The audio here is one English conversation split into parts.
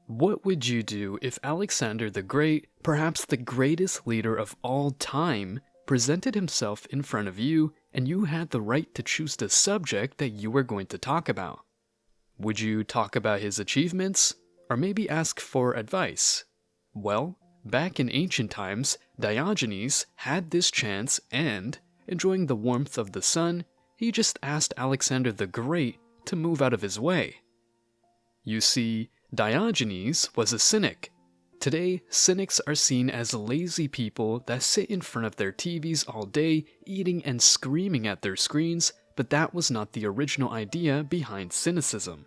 What would you do if Alexander the Great, perhaps the greatest leader of all time, presented himself in front of you and you had the right to choose the subject that you were going to talk about? Would you talk about his achievements, or maybe ask for advice? Well, back in ancient times, Diogenes had this chance and, enjoying the warmth of the sun, he just asked Alexander the Great to move out of his way. You see, Diogenes was a cynic. Today, cynics are seen as lazy people that sit in front of their TVs all day, eating and screaming at their screens, but that was not the original idea behind cynicism.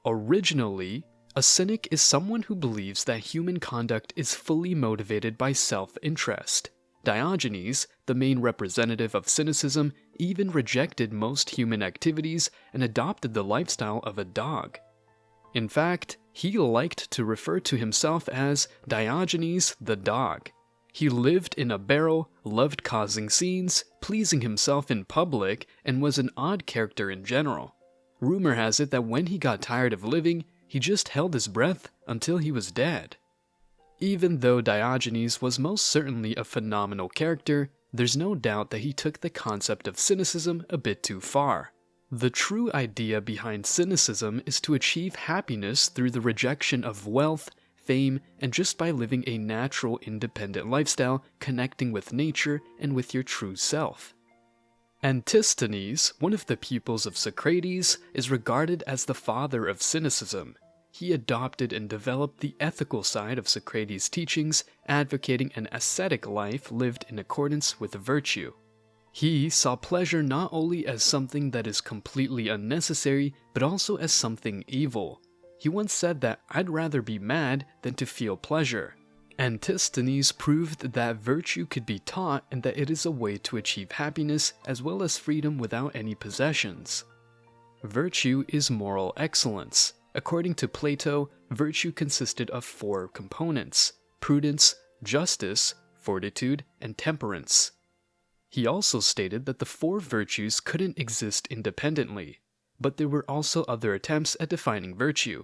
Originally, a cynic is someone who believes that human conduct is fully motivated by self-interest. Diogenes, the main representative of cynicism, even rejected most human activities and adopted the lifestyle of a dog. In fact, he liked to refer to himself as Diogenes the dog. He lived in a barrel, loved causing scenes, pleasing himself in public, and was an odd character in general. Rumor has it that when he got tired of living, he just held his breath until he was dead. Even though Diogenes was most certainly a phenomenal character, there's no doubt that he took the concept of cynicism a bit too far. The true idea behind cynicism is to achieve happiness through the rejection of wealth, fame, and just by living a natural, independent lifestyle, connecting with nature and with your true self. Antisthenes, one of the pupils of Socrates, is regarded as the father of cynicism. He adopted and developed the ethical side of Socrates' teachings, advocating an ascetic life lived in accordance with virtue. He saw pleasure not only as something that is completely unnecessary, but also as something evil. He once said that I'd rather be mad than to feel pleasure. Antisthenes proved that virtue could be taught and that it is a way to achieve happiness as well as freedom without any possessions. Virtue is moral excellence. According to Plato, virtue consisted of 4 components: prudence, justice, fortitude, and temperance. He also stated that the 4 virtues couldn't exist independently, but there were also other attempts at defining virtue.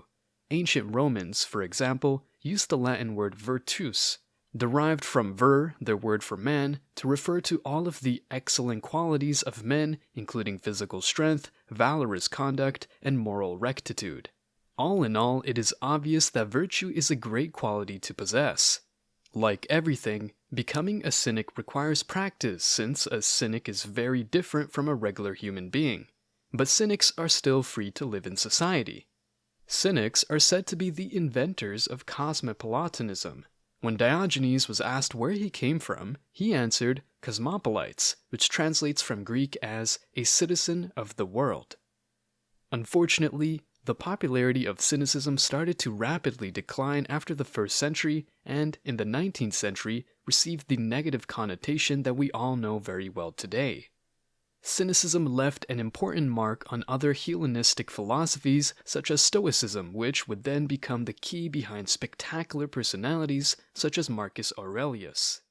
Ancient Romans, for example, used the Latin word virtus, derived from vir, their word for man, to refer to all of the excellent qualities of men, including physical strength, valorous conduct, and moral rectitude. All in all, it is obvious that virtue is a great quality to possess. Like everything, becoming a cynic requires practice, since a cynic is very different from a regular human being. But cynics are still free to live in society. Cynics are said to be the inventors of COSMOPOLITANISM. When Diogenes was asked where he came from, he answered cosmopolites, which translates from Greek as a citizen of the world. Unfortunately, the popularity of cynicism started to rapidly decline after the 1st century and, in the 19th century, received the negative connotation that we all know very well today. Cynicism left an important mark on other Hellenistic philosophies such as Stoicism, which would then become the key behind spectacular personalities such as Marcus Aurelius.